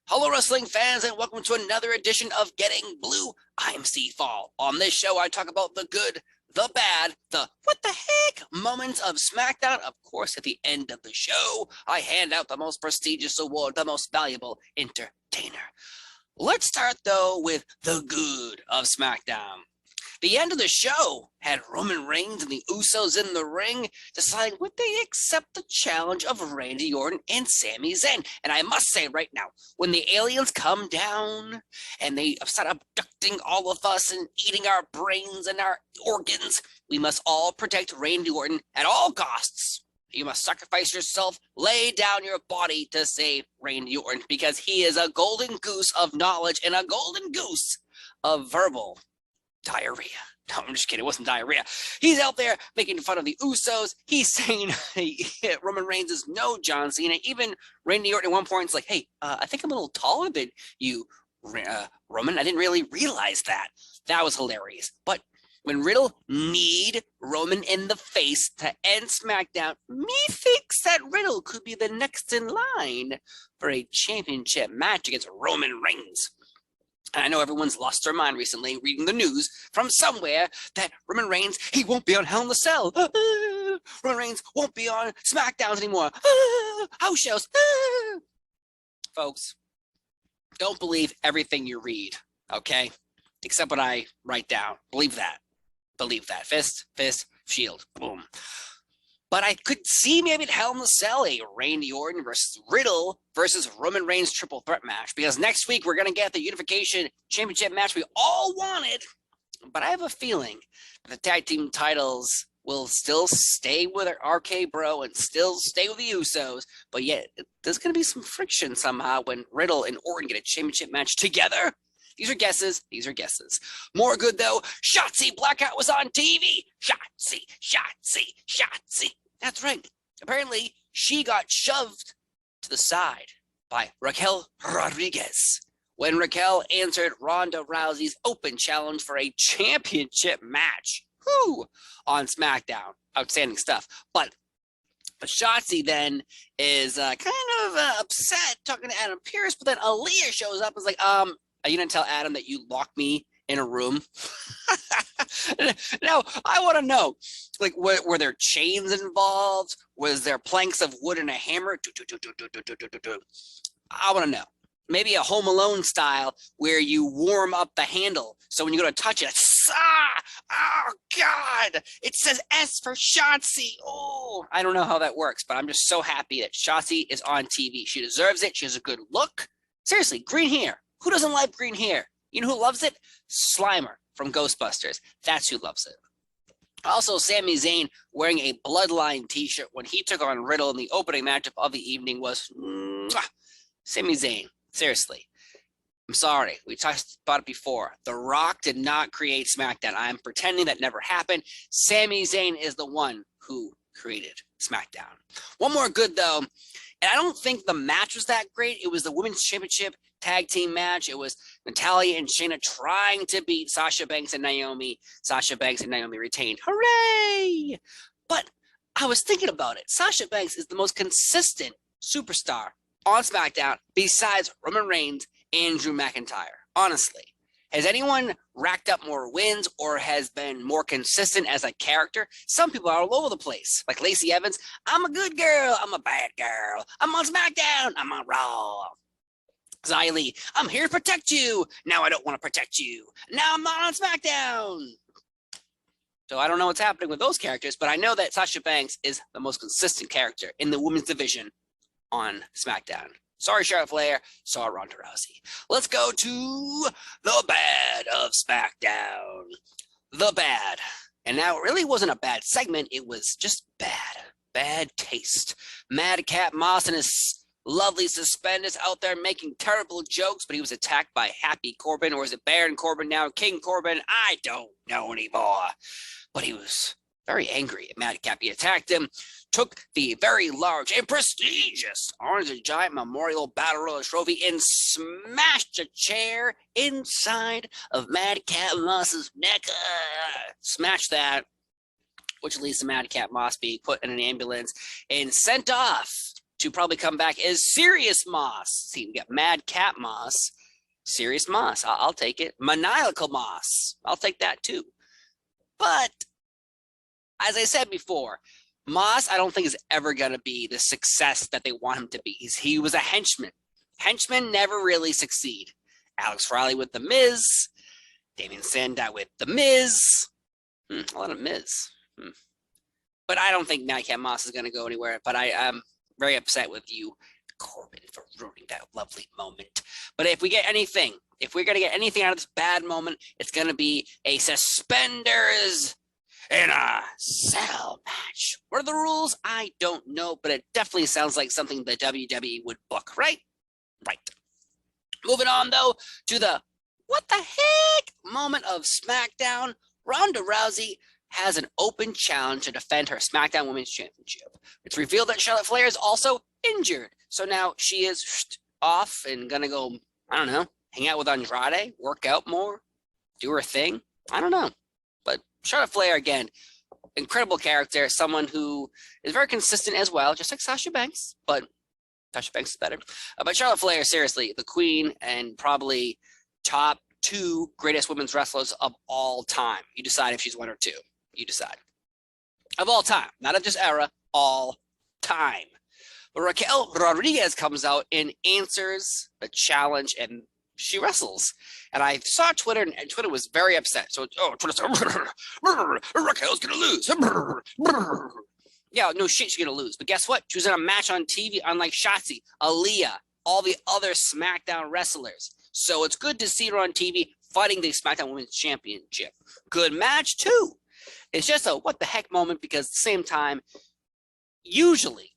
Hello, wrestling fans, and welcome to another edition of Getting Blue. I'm Steve Fall. On this show, I talk about the good, the bad, the what the heck moments of SmackDown. Of course, at the end of the show, I hand out the most prestigious award, the most valuable entertainer. Let's start, though, with the good of SmackDown. The end of the show had Roman Reigns and the Usos in the ring deciding would they accept the challenge of Randy Orton and Sami Zayn. And I must say right now, when the aliens come down and they start abducting all of us and eating our brains and our organs, we must all protect Randy Orton at all costs. You must sacrifice yourself, lay down your body to save Randy Orton because he is a golden goose of knowledge and a golden goose of verbal diarrhea. No, I'm just kidding. It wasn't diarrhea. He's out there making fun of the Usos. He's saying Roman Reigns is no John Cena. Even Randy Orton at one point is like, hey, I think I'm a little taller than you, Roman. I didn't really realize that. That was hilarious. But when Riddle kneed Roman in the face to end SmackDown, me thinks that Riddle could be the next in line for a championship match against Roman Reigns. And I know everyone's lost their mind recently reading the news from somewhere that Roman Reigns, he won't be on Hell in a Cell. Roman Reigns won't be on SmackDowns anymore. House shows. Folks, don't believe everything you read, okay? Except what I write down. Believe that. Believe that. Fist, shield, boom. But I could see maybe at Hell in a Cell a Randy Orton versus Riddle versus Roman Reigns triple threat match. Because next week we're going to get the Unification Championship match we all wanted. But I have a feeling that the tag team titles will still stay with RK Bro and still stay with the Usos. But yet there's going to be some friction somehow when Riddle and Orton get a championship match together. These are guesses. These are guesses. More good, though. Shotzi Blackout was on TV. Shotzi. That's right. Apparently, she got shoved to the side by Raquel Rodriguez when Raquel answered Ronda Rousey's open challenge for a championship match. On SmackDown. Outstanding stuff. But Shotzi then is kind of upset talking to Adam Pearce, but then Aaliyah shows up and is like, are you going to tell Adam that you locked me in a room? Now, I want to know, like, were there chains involved? Was there planks of wood and a hammer? I want to know. Maybe a Home Alone style where you warm up the handle. So when you go to touch it, oh, God, it says S for Shotzi. Oh, I don't know how that works, but I'm just so happy that Shotzi is on TV. She deserves it. She has a good look. Seriously, green hair. Who doesn't like green hair? You know who loves it? Slimer from Ghostbusters. That's who loves it. Also, Sami Zayn wearing a Bloodline t-shirt when he took on Riddle in the opening matchup of the evening was Sami Zayn. Seriously. I'm sorry. We talked about it before. The Rock did not create SmackDown. I'm pretending that never happened. Sami Zayn is the one who created SmackDown. One more good, though. And I don't think the match was that great. It was the Women's Championship tag team match. It was Natalya and Shayna trying to beat Sasha Banks and Naomi. Sasha Banks and Naomi retained. Hooray! But I was thinking about it. Sasha Banks is the most consistent superstar on SmackDown besides Roman Reigns and Drew McIntyre. Honestly. Has anyone racked up more wins or has been more consistent as a character? Some people are all over the place. Like Lacey Evans, I'm a good girl. I'm a bad girl. I'm on SmackDown. I'm on Raw. Xia Li, I'm here to protect you. Now I don't want to protect you. Now I'm not on SmackDown. So I don't know what's happening with those characters, but I know that Sasha Banks is the most consistent character in the women's division on SmackDown. Sorry, Charlotte Flair. Sorry, Ronda Rousey. Let's go to the bad of SmackDown. The bad. And now it really wasn't a bad segment. It was just bad. Bad taste. Madcap Moss and his lovely suspenders out there making terrible jokes, but he was attacked by Happy Corbin, or is it Baron Corbin now? King Corbin? I don't know anymore. But he was very angry at Madcap. He attacked him, took the very large and prestigious Orange the Giant Memorial Battle Royal trophy and smashed a chair inside of Madcap Moss's neck. Smashed that, which leads to Madcap Moss being put in an ambulance and sent off to probably come back is Serious Moss. See, we got Mad Cat Moss, Serious Moss. I'll take it. Maniacal Moss. I'll take that too. But as I said before, Moss, I don't think is ever going to be the success that they want him to be. He was a henchman. Henchmen never really succeed. Alex Riley with The Miz, Damien Sandow with The Miz. A lot of Miz. But I don't think Madcap Moss is going to go anywhere. But I am very upset with you, Corbin, for ruining that lovely moment. But if we get anything, if we're going to get anything out of this bad moment, it's going to be a suspenders in a cell match. What are the rules? I don't know, but it definitely sounds like something the WWE would book, right? Right. Moving on, though, to the what the heck moment of SmackDown. Ronda Rousey has an open challenge to defend her SmackDown Women's Championship. It's revealed that Charlotte Flair is also injured. So now she is off and going to go, I don't know, hang out with Andrade, work out more, do her thing. I don't know. But Charlotte Flair, again, incredible character, someone who is very consistent as well, just like Sasha Banks, but Sasha Banks is better. But Charlotte Flair, seriously, the queen and probably top 2 greatest women's wrestlers of all time. You decide if she's 1 or 2. You decide. Of all time, not of this era, all time. But Raquel Rodriguez comes out and answers the challenge, and she wrestles. And I saw Twitter, and Twitter was very upset. So, Twitter said, Raquel's going to lose. Yeah, no shit, she's going to lose. But guess what? She was in a match on TV, unlike Shotzi, Aaliyah, all the other SmackDown wrestlers. So it's good to see her on TV fighting the SmackDown Women's Championship. Good match, too. It's just a what the heck moment because at the same time, usually,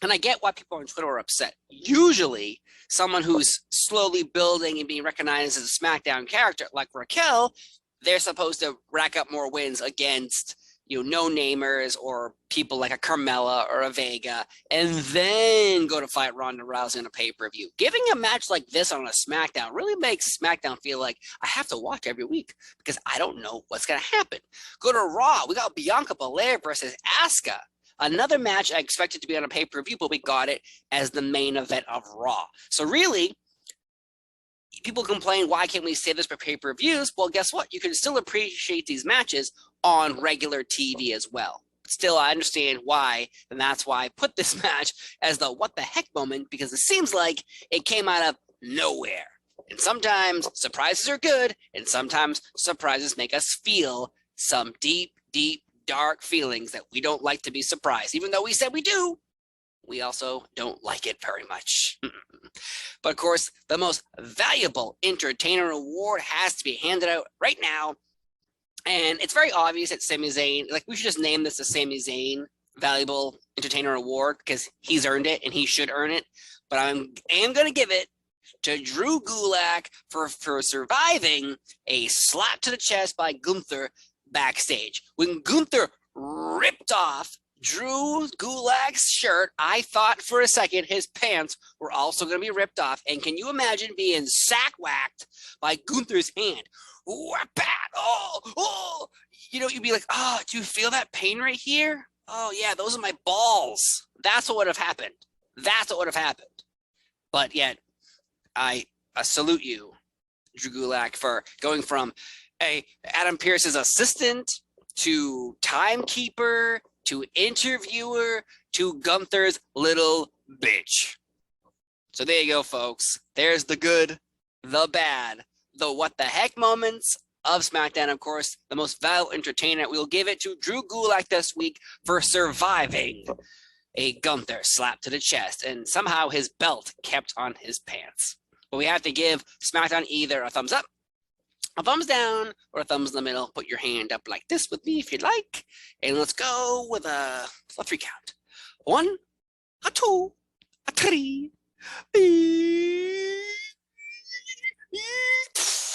and I get why people on Twitter are upset, usually someone who's slowly building and being recognized as a SmackDown character like Raquel, they're supposed to rack up more wins against no-namers or people like a Carmella or a Vega, and then go to fight Ronda Rousey in a pay-per-view. Giving a match like this on a SmackDown really makes SmackDown feel like I have to watch every week because I don't know what's going to happen. Go to Raw. We got Bianca Belair versus Asuka. Another match I expected to be on a pay-per-view, but we got it as the main event of Raw. So really, people complain, why can't we save this for pay-per-views? Well, guess what? You can still appreciate these matches on regular TV as well. Still, I understand why, and that's why I put this match as the what the heck moment, because it seems like it came out of nowhere. And sometimes surprises are good, and sometimes surprises make us feel some deep, deep, dark feelings that we don't like to be surprised. Even though we said we do, we also don't like it very much. But of course, the most valuable entertainer award has to be handed out right now. And it's very obvious that Sami Zayn, like we should just name this the Sami Zayn Valuable Entertainer Award because he's earned it and he should earn it. But I am going to give it to Drew Gulak for surviving a slap to the chest by Gunther backstage. When Gunther ripped off Drew Gulak's shirt, I thought for a second his pants were also going to be ripped off. And can you imagine being sack-whacked by Gunther's hand? Oh, you'd be like, oh, do you feel that pain right here? Oh, yeah, those are my balls. That's what would have happened. That's what would have happened. But yet, I salute you, Drew Gulak, for going from Adam Pearce's assistant to timekeeper to interviewer to Gunther's little bitch. So there you go, folks. There's the good, the bad, the what the heck moments of SmackDown. Of course, the most valuable entertainer. We'll give it to Drew Gulak this week for surviving a Gunther slap to the chest, and somehow his belt kept on his pants. But we have to give SmackDown either a thumbs up, a thumbs down, or a thumbs in the middle. Put your hand up like this with me if you'd like. And let's go with a 3 count. 1, a 2, a 3.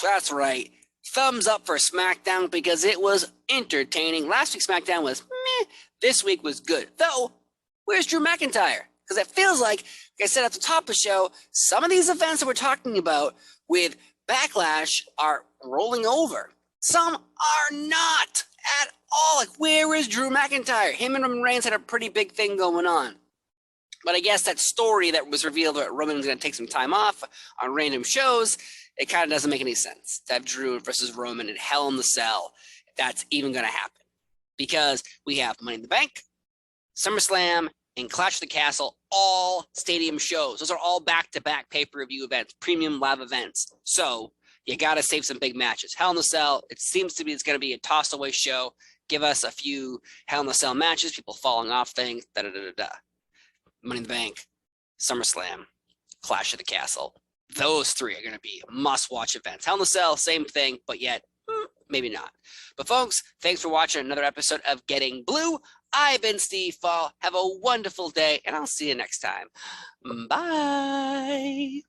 That's right. Thumbs up for SmackDown because it was entertaining. Last week's SmackDown was meh. This week was good. Though, where's Drew McIntyre? Because it feels like I said at the top of the show, some of these events that we're talking about with Backlash are rolling over. Some are not at all. Like, where is Drew McIntyre? Him and Roman Reigns had a pretty big thing going on. But I guess that story that was revealed that Roman was going to take some time off on random shows, it kind of doesn't make any sense to have Drew versus Roman in Hell in the Cell, if that's even going to happen. Because we have Money in the Bank, SummerSlam, and Clash of the Castle, all stadium shows. Those are all back-to-back pay-per-view events, premium live events. So you got to save some big matches. Hell in the Cell, it seems to be it's going to be a toss-away show. Give us a few Hell in the Cell matches, people falling off things, da-da-da-da-da. Money in the Bank, SummerSlam, Clash of the Castle. Those three are going to be must-watch events. Hell in the Cell, same thing, but yet maybe not. But folks, thanks for watching another episode of Getting Blue. I've been Steve Fall. Have a wonderful day, and I'll see you next time. Bye.